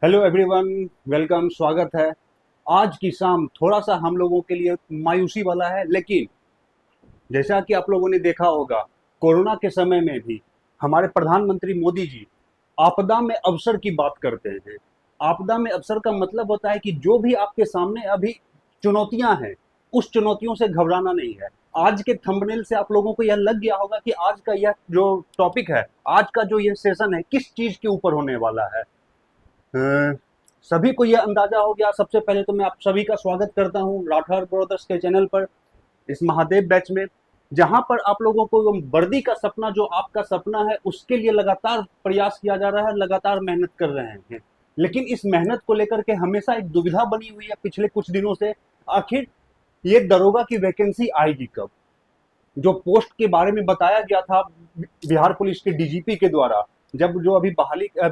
Hello everyone, welcome, स्वागत है। आज की शाम थोड़ा सा हम लोगों के लिए मायूसी वाला है, लेकिन जैसा कि आप लोगों ने देखा होगा, कोरोना के समय में भी हमारे प्रधानमंत्री मोदी जी आपदा में अवसर की बात करते हैं। आपदा में अवसर का मतलब होता है कि जो भी आपके सामने अभी चुनौतियां हैं, उस चुनौतियों से घबराना नहीं है। आज के थंबनेल से आप लोगों को यह लग गया होगा कि आज का यह जो टॉपिक है, आज का जो यह सेशन है, किस चीज के ऊपर होने वाला है। अ, सभी को यह अंदाजा हो गया। सबसे पहले तो मैं आप सभी का स्वागत करता हूं राठौर ब्रदर्स के चैनल पर, इस महादेव बैच में, जहां पर आप लोगों को वर्दी का सपना, जो आपका सपना है, उसके लिए लगातार प्रयास किया जा रहा है, लगातार मेहनत कर रहे हैं। लेकिन इस मेहनत को लेकर के हमेशा एक दुविधा बनी हुई है पिछले कुछ दिनों से। आखिर ये दरोगा की वैकेंसी आएगी कब? जो पोस्ट के बारे में बताया गया था बिहार पुलिस के डीजीपी के द्वारा, जब जो अभी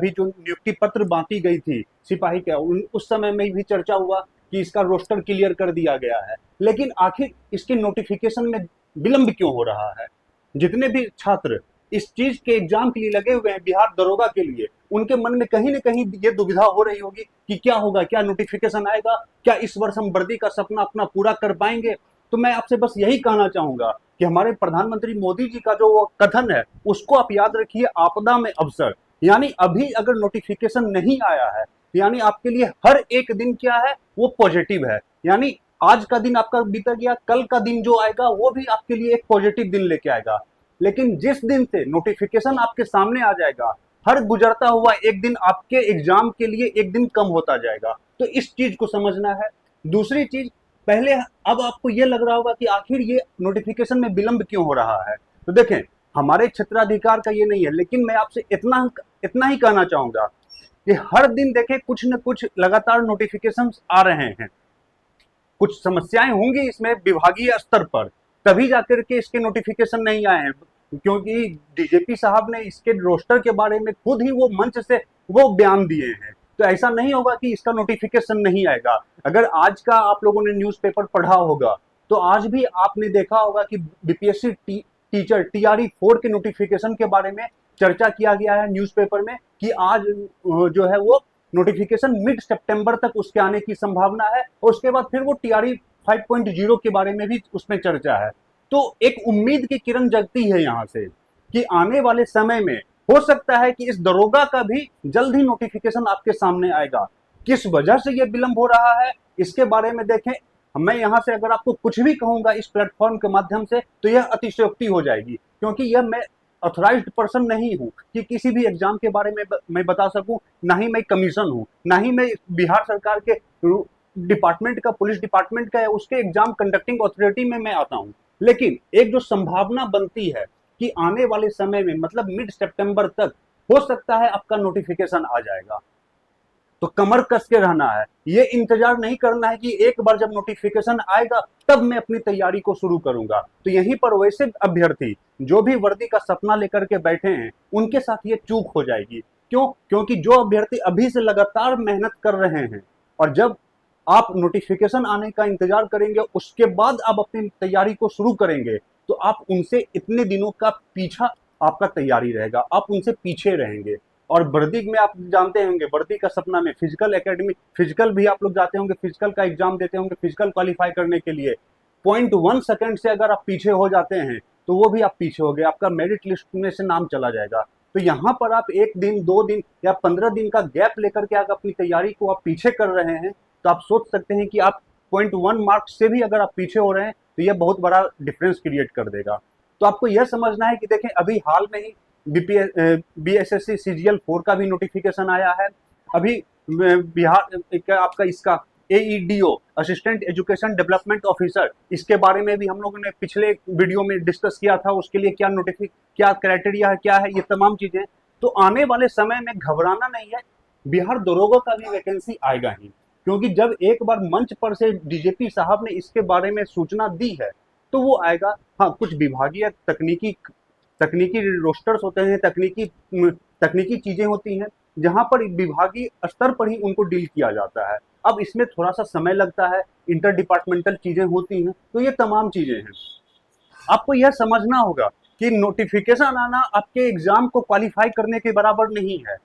जो नियुक्ति पत्र बांटी गई थी सिपाही के, उस समय में भी चर्चा हुआ कि इसका रोस्टर क्लियर कर दिया गया है। लेकिन आखिर इसके नोटिफिकेशन में विलंब क्यों हो रहा है? जितने भी छात्र इस चीज के एग्जाम के लिए लगे हुए हैं, बिहार दरोगा के लिए, उनके मन में कहीं ना कहीं ये दुविधा हो रही होगी कि क्या होगा, क्या नोटिफिकेशन आएगा, क्या इस वर्ष हम वर्दी का सपना अपना पूरा कर पाएंगे। तो मैं आपसे बस यही कहना चाहूंगा कि हमारे प्रधानमंत्री मोदी जी का जो वो कथन है, उसको आप याद रखिए, आपदा में अवसर। यानी अभी अगर नोटिफिकेशन नहीं आया है, यानी आपके लिए हर एक दिन क्या है, वो पॉजिटिव है। यानी आज का दिन आपका बीता गया, कल का दिन जो आएगा वो भी आपके लिए एक पॉजिटिव दिन लेके आएगा। लेकिन जिस दिन से नोटिफिकेशन आपके सामने आ जाएगा, हर गुजरता हुआ एक दिन आपके एग्जाम के लिए एक दिन कम होता जाएगा। तो इस चीज को समझना है। दूसरी चीज, पहले अब आपको यह लग रहा होगा कि आखिर ये नोटिफिकेशन में विलंब क्यों हो रहा है। तो देखें, हमारे क्षेत्राधिकार का ये नहीं है, लेकिन मैं आपसे इतना इतना ही कहना चाहूंगा कि हर दिन देखें कुछ न कुछ लगातार नोटिफिकेशन आ रहे हैं। कुछ समस्याएं होंगी इसमें विभागीय स्तर पर, तभी जाकर के इसके नोटिफिकेशन नहीं आए हैं। क्योंकि डीजीपी साहब ने इसके रोस्टर के बारे में खुद ही वो मंच से वो बयान दिए हैं। तो ऐसा नहीं होगा कि इसका नोटिफिकेशन नहीं आएगा। अगर आज का आप लोगों ने न्यूज़पेपर पढ़ा होगा, तो आज भी आपने देखा होगा कि बीपीएससी टीचर टीआरई 4 के नोटिफिकेशन के बारे में चर्चा किया गया है न्यूज़पेपर में कि आज जो है वो नोटिफिकेशन मिड सितंबर तक उसके आने की संभावना है। और उसके बाद फिर वो टीआरई 5.0 के बारे में भी उसमें चर्चा है। तो एक उम्मीद की किरण जगती है यहाँ से कि आने वाले समय में हो सकता है कि इस दरोगा का भी जल्द ही नोटिफिकेशन आपके सामने आएगा। किस वजह से ये विलंब हो रहा है, इसके बारे में देखें। मैं यहाँ से अगर आपको कुछ भी कहूंगा इस प्लेटफॉर्म के माध्यम से, तो यह अतिशयोक्ति हो जाएगी, क्योंकि यह मैं ऑथराइज्ड पर्सन नहीं हूँ कि किसी भी एग्जाम के बारे में मैं बता सकूं। ना ही मैं कमीशन हूँ, ना ही मैं बिहार सरकार के डिपार्टमेंट का, पुलिस डिपार्टमेंट का, या उसके एग्जाम कंडक्टिंग अथॉरिटी में मैं आता हूँ। लेकिन एक जो संभावना बनती है कि आने वाले समय में, मतलब मिड सितंबर तक, हो सकता है आपका नोटिफिकेशन आ जाएगा। तो कमर कस के रहना है, ये इंतजार नहीं करना है कि एक बार जब नोटिफिकेशन आएगा तब मैं अपनी तैयारी को शुरू करूंगा। तो यहीं पर वैसे अभ्यर्थी जो भी वर्दी का सपना लेकर के बैठे हैं, उनके साथ ये चूक हो जाएगी। क्यों? क्योंकि जो अभ्यर्थी अभी से लगातार मेहनत कर रहे हैं, और जब आप नोटिफिकेशन आने का इंतजार करेंगे, उसके बाद आप अपनी तैयारी को शुरू करेंगे, तो आप उनसे इतने दिनों का पीछा आपका तैयारी रहेगा, आप उनसे पीछे रहेंगे। और वर्दी में आप जानते होंगे, वर्दी का सपना में फिजिकल एकेडमी, फिजिकल भी आप लोग जाते होंगे, फिजिकल का एग्जाम देते होंगे, फिजिकल क्वालिफाई करने के लिए 0.1 सेकेंड से अगर आप पीछे हो जाते हैं, तो वो भी आप पीछे हो गए, आपका मेरिट लिस्ट में से नाम चला जाएगा। तो यहाँ पर आप एक दिन, 2 दिन या 15 दिन का गैप लेकर के अगर अपनी तैयारी को आप पीछे कर रहे हैं, तो आप सोच सकते हैं कि आप 0.1 मार्क्स से भी अगर आप पीछे हो रहे हैं, तो यह बहुत बड़ा डिफरेंस क्रिएट कर देगा। तो आपको यह समझना है कि देखें, अभी हाल में ही बीएसएससी CGL 4 का भी नोटिफिकेशन आया है। अभी बिहार एक आपका इसका एईडीओ, असिस्टेंट एजुकेशन डेवलपमेंट ऑफिसर, इसके बारे में भी हम लोगों ने पिछले वीडियो में डिस्कस किया था। उसके लिए क्या क्राइटेरिया है, क्या है, ये तमाम चीजें। तो आने वाले समय में घबराना नहीं है, बिहार दरोगा का भी वैकेंसी आएगा ही। क्योंकि जब एक बार मंच पर से डीजीपी साहब ने इसके बारे में सूचना दी है, तो वो आएगा। हाँ, कुछ विभागीय तकनीकी तकनीकी रोस्टर्स होते हैं, तकनीकी चीजें होती हैं, जहां पर विभागीय स्तर पर ही उनको डील किया जाता है। अब इसमें थोड़ा सा समय लगता है, इंटर डिपार्टमेंटल चीजें होती हैं, तो ये तमाम चीजें हैं। आपको यह समझना होगा कि नोटिफिकेशन आना आपके एग्जाम को क्वालिफाई करने के बराबर नहीं है।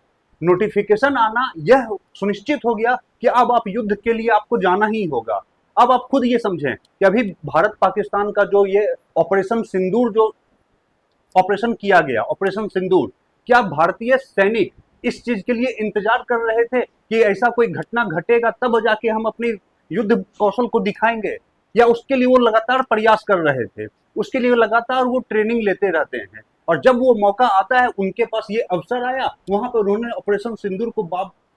नोटिफिकेशन आना यह सुनिश्चित हो गया कि अब आप युद्ध के लिए आपको जाना ही होगा। अब आप खुद ये समझें कि अभी भारत पाकिस्तान का जो ये ऑपरेशन सिंदूर जो ऑपरेशन किया गया, ऑपरेशन सिंदूर, क्या भारतीय सैनिक इस चीज के लिए इंतजार कर रहे थे कि ऐसा कोई घटना घटेगा तब जाके हम अपनी युद्ध कौशल को दिखाएंगे, या उसके लिए वो लगातार प्रयास कर रहे थे? उसके लिए लगातार वो ट्रेनिंग लेते रहते हैं, और जब वो मौका आता है, उनके पास ये अवसर आया, वहां पर उन्होंने ऑपरेशन सिंदूर को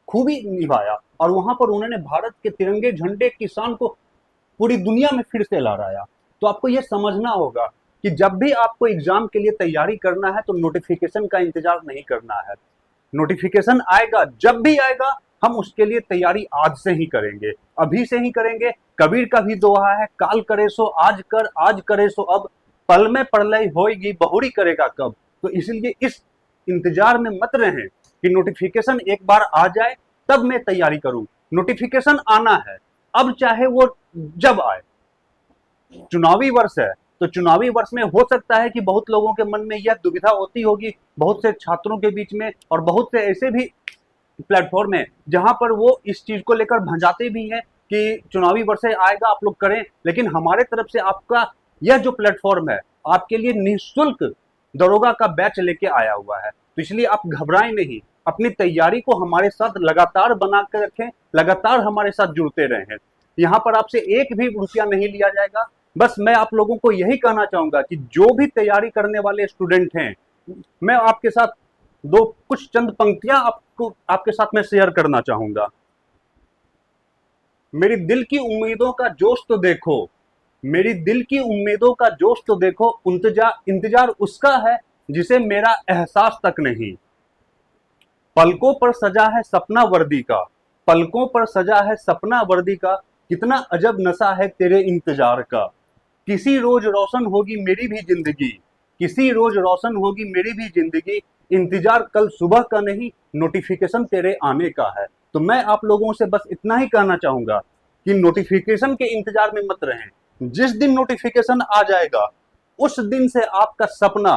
खूबी निभाया, और वहां पर उन्होंने भारत के तिरंगे झंडे की शान को पूरी दुनिया में फिर से लहराया। तो आपको यह समझना होगा कि जब भी आपको एग्जाम के लिए तैयारी करना है तो नोटिफिकेशन का इंतजार नहीं करना है। नोटिफिकेशन आएगा, जब भी आएगा हम उसके लिए तैयारी आज से ही करेंगे, अभी से ही करेंगे। कबीर का भी दोहा है, काल करे सो आज कर, आज करे सो अब, पल में प्रलय होएगी बहुरी करेगा कब। तो इसलिए इस इंतजार में मत रहें कि नोटिफिकेशन एक बार आ जाए तब मैं तैयारी करूं। नोटिफिकेशन आना है, अब चाहे वो जब आए। चुनावी वर्ष है, तो चुनावी वर्ष में हो सकता है कि बहुत लोगों के मन में यह दुविधा होती होगी, बहुत से छात्रों के बीच में, और बहुत से ऐसे भी प्लेटफॉर्म है जहां पर वो इस चीज को लेकर भंजाते भी हैं कि चुनावी वर्ष आएगा, आप लोग करें। लेकिन हमारे तरफ से आपका यह जो प्लेटफॉर्म है आपके लिए निःशुल्क दरोगा का बैच लेके आया हुआ है, तो इसलिए आप घबराएं नहीं, अपनी तैयारी को हमारे साथ लगातार बना कर रखें, लगातार हमारे साथ जुड़ते रहें। यहाँ पर आपसे एक भी रुपया नहीं लिया जाएगा। बस मैं आप लोगों को यही कहना चाहूंगा कि जो भी तैयारी करने वाले स्टूडेंट हैं, मैं आपके साथ कुछ चंद पंक्तियां आपके साथ में शेयर करना चाहूंगा। मेरी दिल की उम्मीदों का जोश तो देखो, मेरी दिल की उम्मीदों का जोश तो देखो, इंतजार उसका है जिसे मेरा एहसास तक नहीं। पलकों पर सजा है सपना वर्दी का, पलकों पर सजा है सपना वर्दी का, कितना अजब नशा है तेरे इंतजार का। किसी रोज रोशन होगी मेरी भी जिंदगी, किसी रोज रोशन होगी मेरी भी जिंदगी, इंतजार कल सुबह का नहीं, नोटिफिकेशन तेरे आने का है। तो मैं आप लोगों से बस इतना ही कहना चाहूंगा कि नोटिफिकेशन के इंतजार में मत रहें। जिस दिन नोटिफिकेशन आ जाएगा उस दिन से आपका सपना,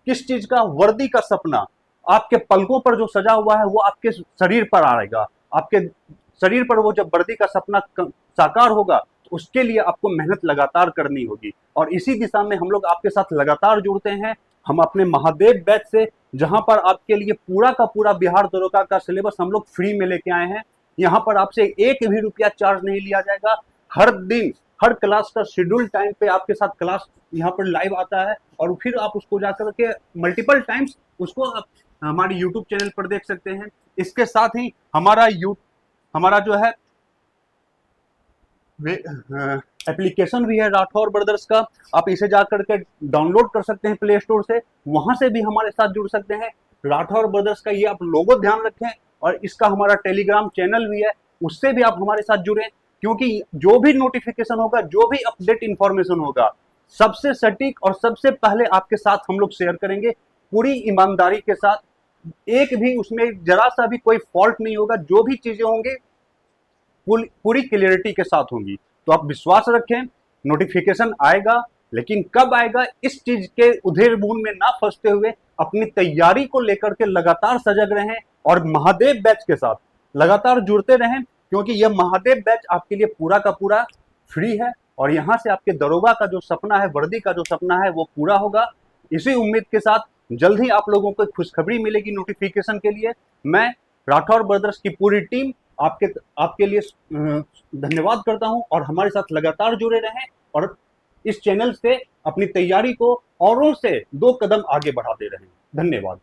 किस चीज का, वर्दी का सपना, आपके पलकों पर जो सजा हुआ है वो आपके शरीर पर आएगा। आपके शरीर पर वो जब वर्दी का सपना साकार होगा तो उसके लिए आपको मेहनत लगातार करनी होगी, और इसी दिशा में हम लोग आपके साथ लगातार जुड़ते हैं। हम अपने महादेव बैच से, जहां पर आपके लिए पूरा का पूरा बिहार दरोगा का सिलेबस हम लोग फ्री में लेके आए हैं। यहाँ पर आपसे एक भी रुपया चार्ज नहीं लिया जाएगा। हर दिन हर क्लास का शेड्यूल टाइम पे आपके साथ क्लास यहाँ पर लाइव आता है, और फिर आप उसको जाकर के मल्टीपल टाइम्स उसको आप हमारे यूट्यूब चैनल पर देख सकते हैं। इसके साथ ही हमारा जो है एप्लीकेशन भी है राठौर ब्रदर्स का, आप इसे जाकर के डाउनलोड कर सकते हैं प्ले स्टोर से, वहां से भी हमारे साथ जुड़ सकते हैं। राठौर ब्रदर्स का ये आप लोगो ध्यान रखें, और इसका हमारा टेलीग्राम चैनल भी है, उससे भी आप हमारे साथ जुड़े, क्योंकि जो भी नोटिफिकेशन होगा, जो भी अपडेट इंफॉर्मेशन होगा, सबसे सटीक और सबसे पहले आपके साथ हम लोग शेयर करेंगे, पूरी ईमानदारी के साथ। एक भी उसमें जरा सा भी कोई फॉल्ट नहीं होगा, जो भी चीजें होंगी पूरी क्लियरिटी के साथ होंगी। तो आप विश्वास रखें, नोटिफिकेशन आएगा, लेकिन कब आएगा इस चीज के उधेड़-बुन में ना फंसते हुए अपनी तैयारी को लेकर के लगातार सजग रहें, और महादेव बैच के साथ लगातार जुड़ते रहें, क्योंकि यह महादेव बैच आपके लिए पूरा का पूरा फ्री है, और यहाँ से आपके दरोगा का जो सपना है, वर्दी का जो सपना है, वो पूरा होगा। इसी उम्मीद के साथ जल्द ही आप लोगों को खुशखबरी मिलेगी नोटिफिकेशन के लिए। मैं राठौर ब्रदर्स की पूरी टीम आपके लिए धन्यवाद करता हूं, और हमारे साथ लगातार जुड़े रहें, और इस चैनल से अपनी तैयारी को औरों से 2 कदम आगे बढ़ाते रहें। धन्यवाद।